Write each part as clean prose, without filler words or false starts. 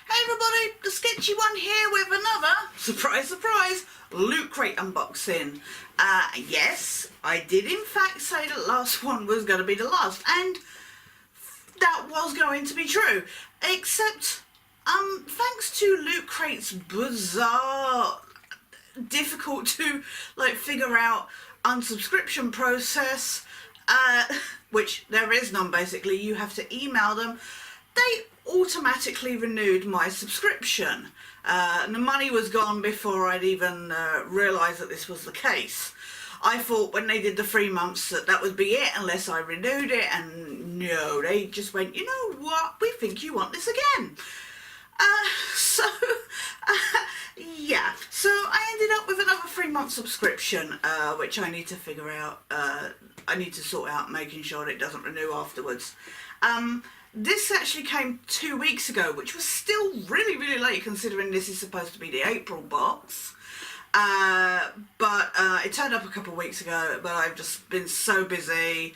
Hey everybody, the Sketchy One here with another, surprise surprise, Loot Crate unboxing. Yes, I did in fact say that last one was going to be the last, and that was going to be true, except thanks to Loot Crate's bizarre, difficult to figure out unsubscription process, which there is none basically, you have to email them. They automatically renewed my subscription. And the money was gone before I'd even realised that this was the case. I thought when they did the 3 months that would be it unless I renewed it, and no, they just went, you know what, we think you want this again. Yeah, so I ended up with another 3-month subscription, which I need to figure out, I need to sort out making sure that it doesn't renew afterwards. This actually came 2 weeks ago, which was still really, really late considering this is supposed to be the April box. But it turned up a couple of weeks ago, but I've just been so busy.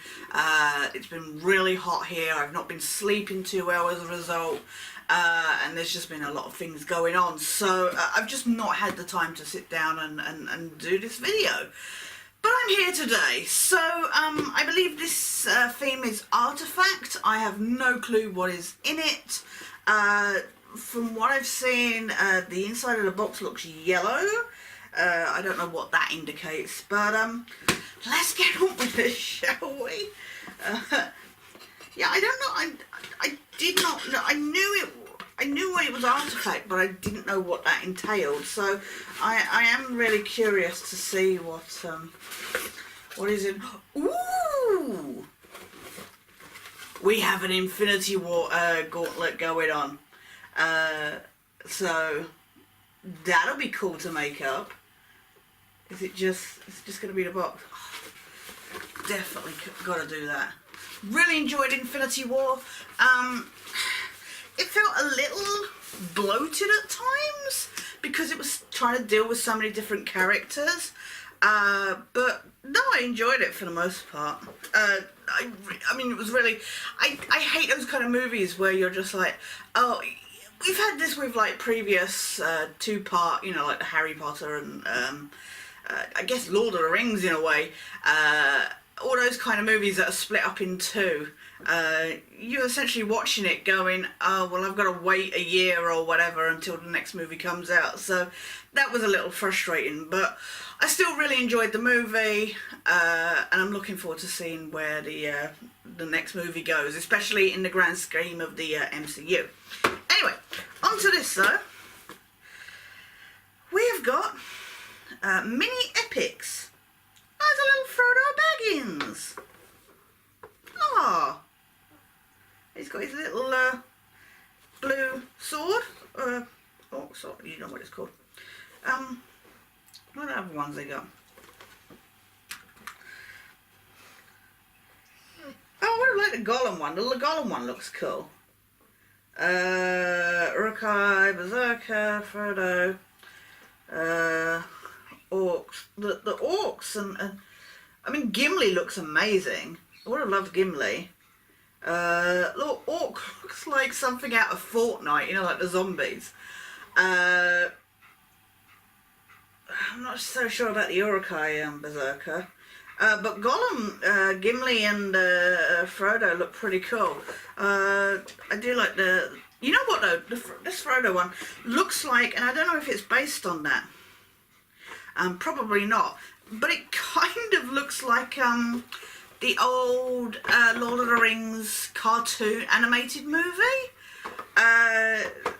It's been really hot here. I've not been sleeping too well as a result. And there's just been a lot of things going on. So I've just not had the time to sit down and do this video. But I'm here today, so I believe this theme is Artifact. I have no clue what is in it. From what I've seen, the inside of the box looks yellow. I don't know what that indicates, but let's get on with it, shall we? Yeah, I don't know. I did not know. I knew what it was Artifact, but I didn't know what that entailed. So I am really curious to see what is in. Ooh! We have an Infinity War gauntlet going on. So that'll be cool to make up. Is it just? It's just going to be the box. Oh, definitely got to do that. Really enjoyed Infinity War. It felt a little bloated at times because it was trying to deal with so many different characters, but no, I enjoyed it for the most part. I mean, it was really, I hate those kind of movies where you're just like, oh, we've had this with previous 2-part, you know, like the Harry Potter and I guess Lord of the Rings in a way, all those kind of movies that are split up in 2. You're essentially watching it going, oh, well, I've got to wait a year or whatever until the next movie comes out. So that was a little frustrating, but I still really enjoyed the movie, and I'm looking forward to seeing where the next movie goes, especially in the grand scheme of the MCU. Anyway, on to this though. We have got mini epics. There's a little Frodo Baggins. Ah. He's got his little blue sword, oh, sword, you know what it's called. What other ones they got? Oh, I like the Gollum one. The Gollum one looks cool. Urukai, Berserker, Frodo, Orcs. The Orcs and I mean, Gimli looks amazing. I would have loved Gimli. Little Orc looks like something out of Fortnite, you know, like the zombies. I'm not so sure about the Urukai Berserker. But Gollum, Gimli and Frodo look pretty cool. I do like the... You know what though? This Frodo one looks like, and I don't know if it's based on that. Probably not. But it kind of looks like... the old Lord of the Rings cartoon animated movie.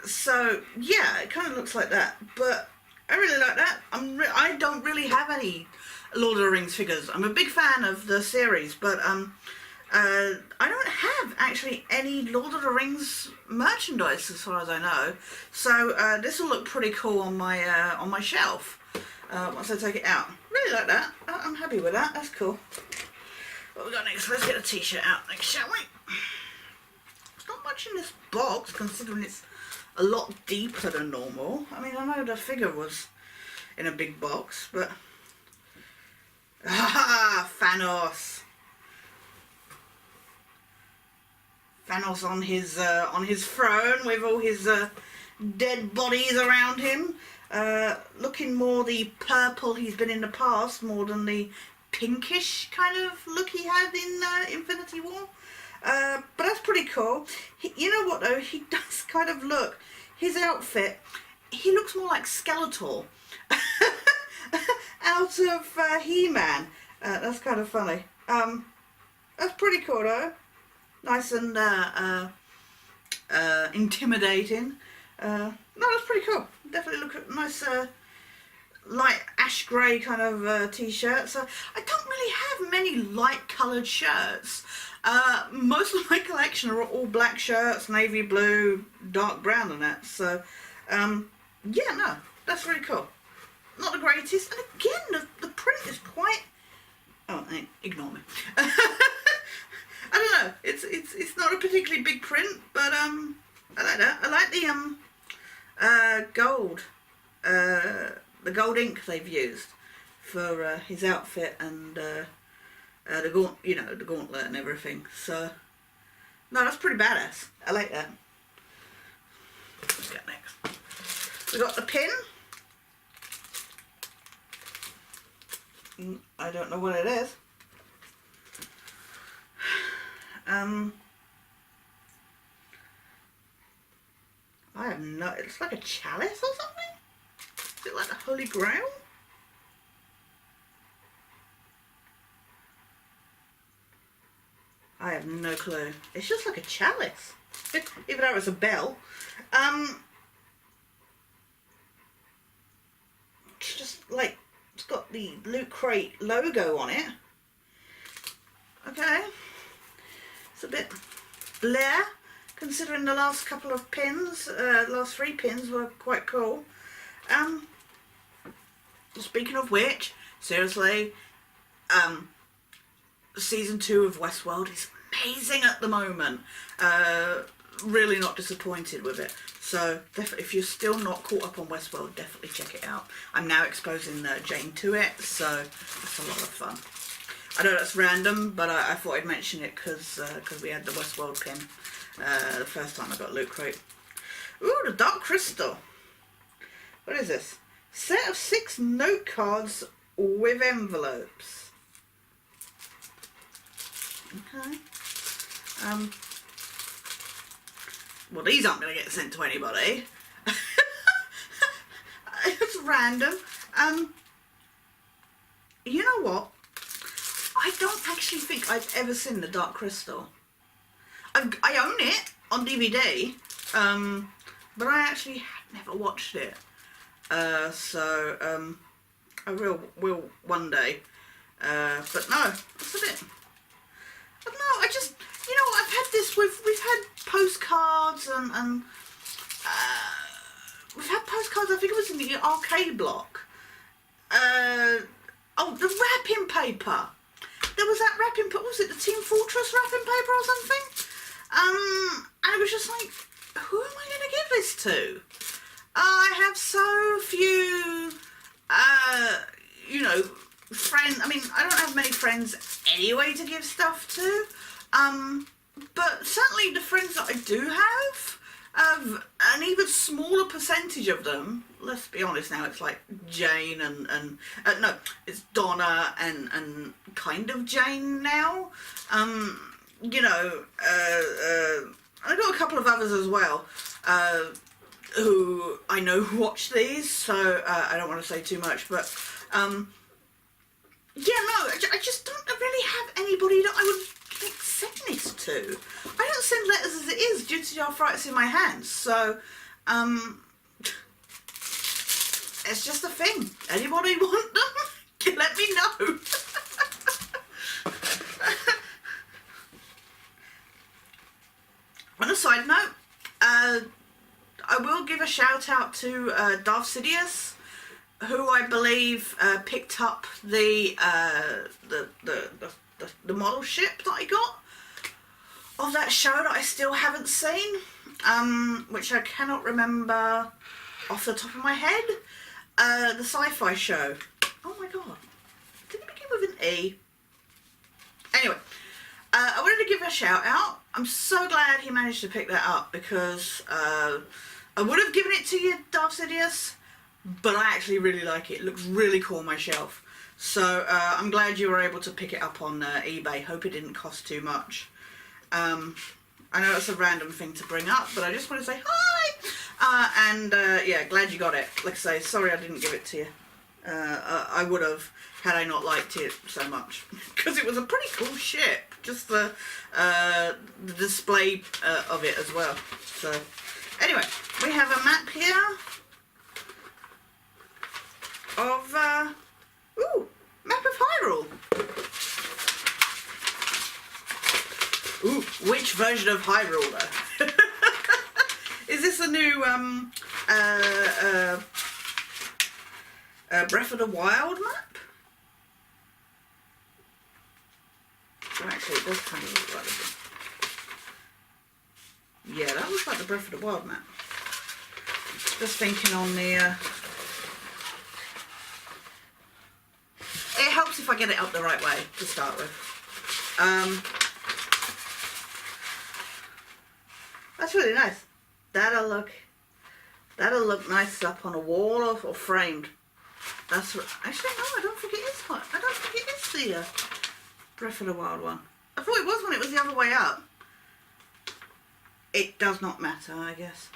So yeah, it kind of looks like that, but I really like that. I don't really have any Lord of the Rings figures. I'm a big fan of the series, but I don't have actually any Lord of the Rings merchandise as far as I know. So this will look pretty cool on my shelf once I take it out. Really like that. I'm happy with that. That's cool. What we got next? Let's get a t-shirt out next, shall we? There's not much in this box, considering it's a lot deeper than normal. I mean, I know the figure was in a big box, but... Ah, Thanos! Thanos on his throne with all his dead bodies around him. Looking more the purple he's been in the past, more than the pinkish kind of look he had in Infinity War. But that's pretty cool. You know what though, he does kind of look, his outfit, he looks more like Skeletor out of He-Man. That's kind of funny. That's pretty cool though. Nice and intimidating. No, that's pretty cool. Definitely look at nice light ash grey kind of t-shirt. So I don't really have many light coloured shirts. Most of my collection are all black shirts, navy blue, dark brown and that. So yeah, no, that's really cool. Not the greatest, and again the print is quite, oh, ignore me. I don't know, it's not a particularly big print, but I like that. I like the gold ink they've used for his outfit and the gauntlet and everything. So no, that's pretty badass. I like that. Let's get next. We got the pin. I don't know what it is. I have no, it's like a chalice or something? Is it like the Holy Grail? I have no clue. It's just like a chalice. Even though it's a bell. It's just like, it's got the Lootcrate logo on it. Okay. It's a bit blare, considering the last couple of pins, last 3 pins were quite cool. Speaking of which, seriously, season 2 of Westworld is amazing at the moment. Really not disappointed with it. So definitely, if you're still not caught up on Westworld, definitely check it out. I'm now exposing Jane to it, so that's a lot of fun. I know that's random, but I thought I'd mention it because we had the Westworld pin the first time I got Lootcrate. Ooh, the Dark Crystal. What is this? Set of 6 note cards with envelopes. Okay. Well, these aren't going to get sent to anybody. It's random. You know what? I don't actually think I've ever seen the Dark Crystal. I own it on DVD, but I actually have never watched it. So I will one day. But no, that's a bit. I don't know. I just, you know, I've had this. We've had postcards and we've had postcards. I think it was in the arcade block. Oh, the wrapping paper. There was that wrapping paper. Was it the Team Fortress wrapping paper or something? And I was just like, who am I going to give this to? I have so few, you know, friends. I mean, I don't have many friends anyway to give stuff to. But certainly the friends that I do have an even smaller percentage of them. Let's be honest now, it's like Jane and no, it's Donna and kind of Jane now. You know, I got a couple of others as well who I know watch these, so I don't want to say too much, but yeah, no, I just don't really have anybody that I would send this to. I don't send letters as it is due to the arthritis in my hands, so it's just a thing. Anybody want them? Let me know. On a side note, I will give a shout out to Darth Sidious, who I believe picked up the model ship that I got of that show that I still haven't seen, which I cannot remember off the top of my head. The sci-fi show. Oh my god. Did it begin with an E? Anyway, I wanted to give a shout out. I'm so glad he managed to pick that up because I would have given it to you, Darth Sidious, but I actually really like it. It looks really cool on my shelf. So I'm glad you were able to pick it up on eBay. Hope it didn't cost too much. I know it's a random thing to bring up, but I just want to say hi. Yeah, glad you got it. Like I say, sorry I didn't give it to you. I would have had I not liked it so much, because it was a pretty cool ship. Just the display of it as well. So anyway, we have a map here of map of Hyrule. Ooh, which version of Hyrule though? Is this a new Breath of the Wild map? Well, actually, it does kind of look like it. Yeah, that looks like the Breath of the Wild map. Just thinking on the... It helps if I get it up the right way to start with. That's really nice. That'll look nice up on a wall or framed. That's actually no, I don't think it is. I don't think it is the Breath of the Wild one. I thought it was when it was the other way up. It does not matter, I guess.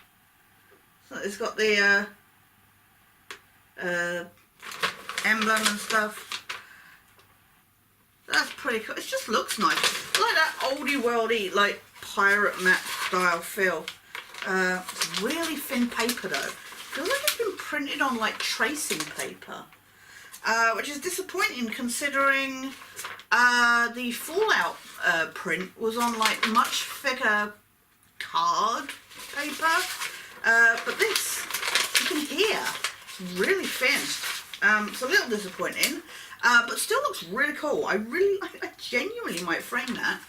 So it's got the emblem and stuff. That's pretty cool. It just looks nice. It's like that oldie worldy, like pirate map style feel. It's really thin paper though. Feels like it's been printed on like tracing paper, which is disappointing considering the Fallout print was on like much thicker card paper. But this, you can hear, it's really thin. It's a little disappointing, but still looks really cool. I genuinely might frame that.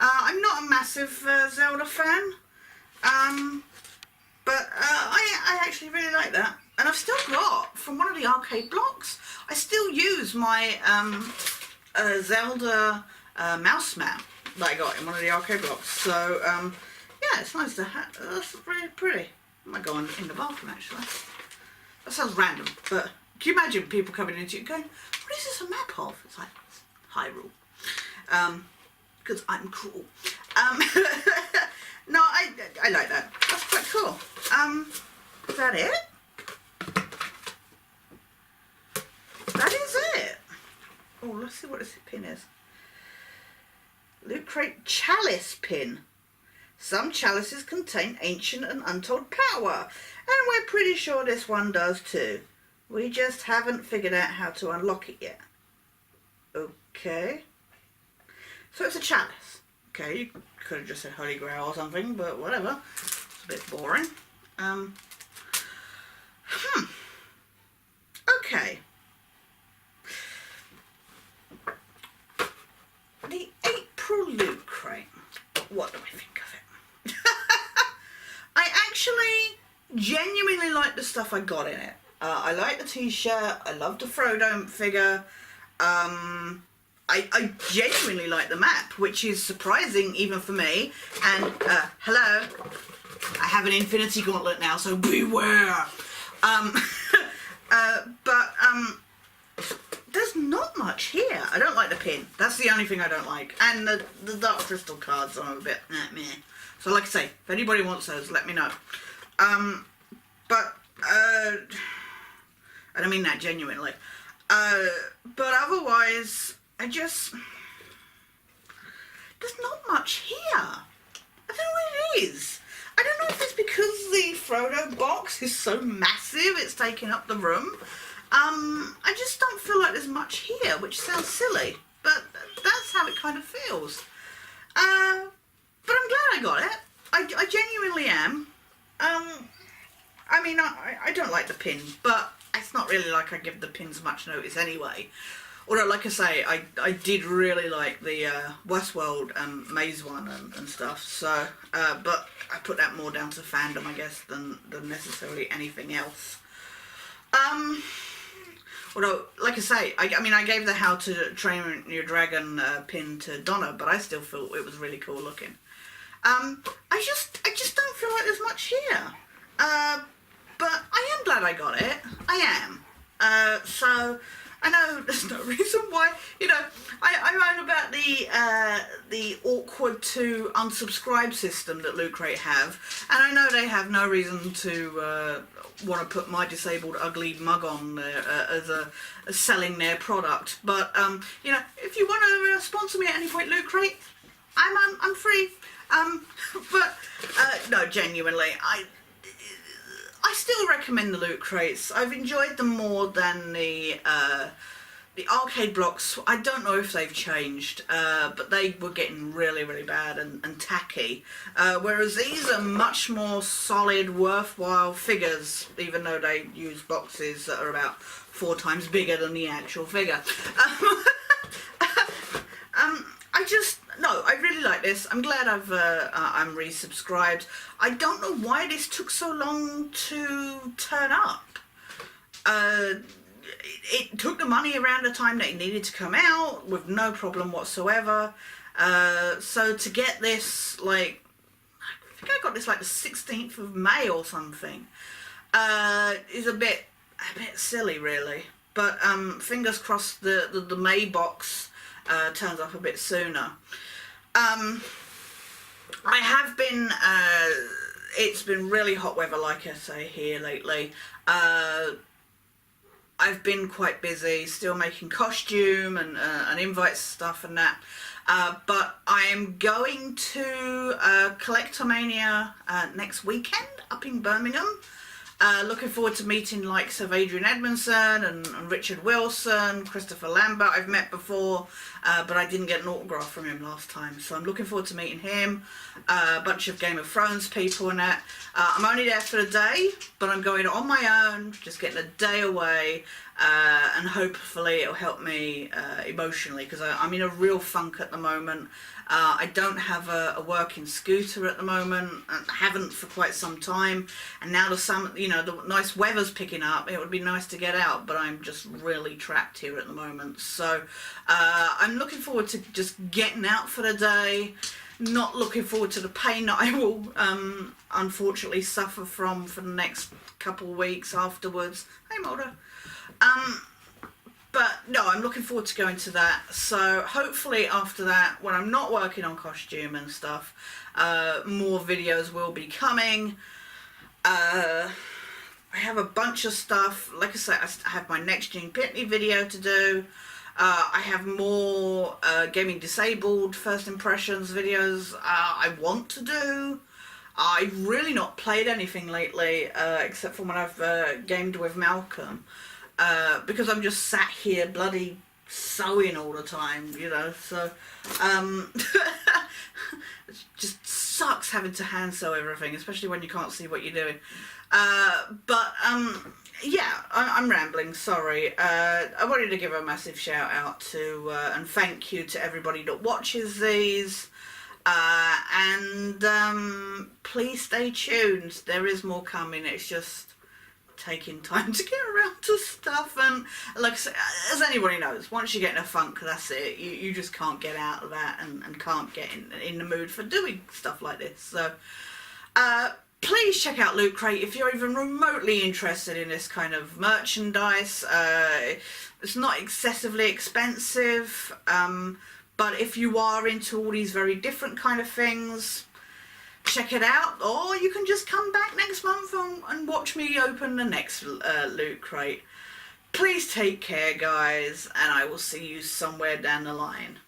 I'm not a massive Zelda fan, but I actually really like that. And I've still got, from one of the arcade blocks, I still use my Zelda mouse map that I got in one of the arcade blocks. So, yeah, it's nice to have. That's really pretty. I might go on in the bathroom, actually. That sounds random, but can you imagine people coming into you going, what is this a map of? It's like, it's Hyrule. Because I'm cool. No, I like that. That's quite cool. Is that it? That is it. Oh, let's see what this pin is. Lootcrate chalice pin. Some chalices contain ancient and untold power, and we're pretty sure this one does too. We just haven't figured out how to unlock it yet. Okay. So it's a chalice. Okay, you could have just said Holy Grail or something, but whatever. It's a bit boring. Okay. The April Lootcrate. What do I think of it? I actually genuinely like the stuff I got in it. I like the t-shirt. I love the Frodo figure. I genuinely like the map, which is surprising even for me. And hello, I have an Infinity Gauntlet now, so beware. There's not much here. I don't like the pin. That's the only thing I don't like. And the Dark Crystal cards, I'm a bit meh. So like I say, if anybody wants those, let me know. I don't mean that genuinely. But otherwise, there's not much here. I don't know what it is. I don't know if it's because the Frodo box is so massive, it's taking up the room. I just don't feel like there's much here, which sounds silly, but that's how it kind of feels. But I'm glad I got it. I genuinely am. I mean, I don't like the pin, but it's not really like I give the pins much notice anyway. Although, like I say, I did really like the Westworld maze one and stuff. So, but I put that more down to fandom, I guess, than necessarily anything else. Although, like I say, I mean, I gave the How to Train Your Dragon pin to Donna, but I still thought it was really cool looking. I just don't feel like there's much here. But I am glad I got it. I am. So I know there's no reason why, you know, I moan about the awkward to unsubscribe system that Lootcrate have, and I know they have no reason to want to put my disabled ugly mug on there as selling their product. But you know, if you want to sponsor me at any point, Lootcrate, I'm free. But no, genuinely, I still recommend the Loot Crates. I've enjoyed them more than the arcade blocks. I don't know if they've changed, but they were getting really, really bad and tacky. Whereas these are much more solid, worthwhile figures, even though they use boxes that are about 4 times bigger than the actual figure. I really like this. I'm glad I'm resubscribed. I don't know why this took so long to turn up. It took the money around the time that it needed to come out with no problem whatsoever. So to get this, like, I think I got this like the 16th of May or something, is a bit silly, really. But fingers crossed the May box turns up a bit sooner. I have been, it's been really hot weather, like I say, here lately. I've been quite busy, still making costume and invite stuff and that. But I am going to Collectomania next weekend up in Birmingham. Looking forward to meeting likes of Adrian Edmondson and Richard Wilson, Christopher Lambert I've met before, but I didn't get an autograph from him last time, so I'm looking forward to meeting him, a bunch of Game of Thrones people and that. I'm only there for a day, but I'm going on my own, just getting a day away, and hopefully it'll help me emotionally, because I'm in a real funk at the moment. I don't have a working scooter at the moment, and haven't for quite some time, and now the nice weather's picking up. It would be nice to get out, but I'm just really trapped here at the moment. So I'm looking forward to just getting out for the day, not looking forward to the pain that I will unfortunately suffer from for the next couple of weeks afterwards. Hey Mulder. But no, I'm looking forward to going to that. So hopefully after that, when I'm not working on costume and stuff, more videos will be coming. I have a bunch of stuff. Like I said, I have my Next Gen Pitney video to do. I have more gaming disabled first impressions videos I want to do. I've really not played anything lately, except for when I've gamed with Malcolm. Because I'm just sat here bloody sewing all the time, you know, so it just sucks having to hand sew everything, especially when you can't see what you're doing. Yeah, I'm rambling, sorry. I wanted to give a massive shout out to and thank you to everybody that watches these, and please stay tuned. There is more coming. It's just taking time to get around to stuff, and like I say, as anybody knows, once you get in a funk, that's it. You just can't get out of that, and can't get in the mood for doing stuff like this. So please check out Lootcrate if you're even remotely interested in this kind of merchandise. It's not excessively expensive, but if you are into all these very different kind of things, check it out, or you can just come back next month and watch me open the next Loot Crate. Please take care, guys, and I will see you somewhere down the line.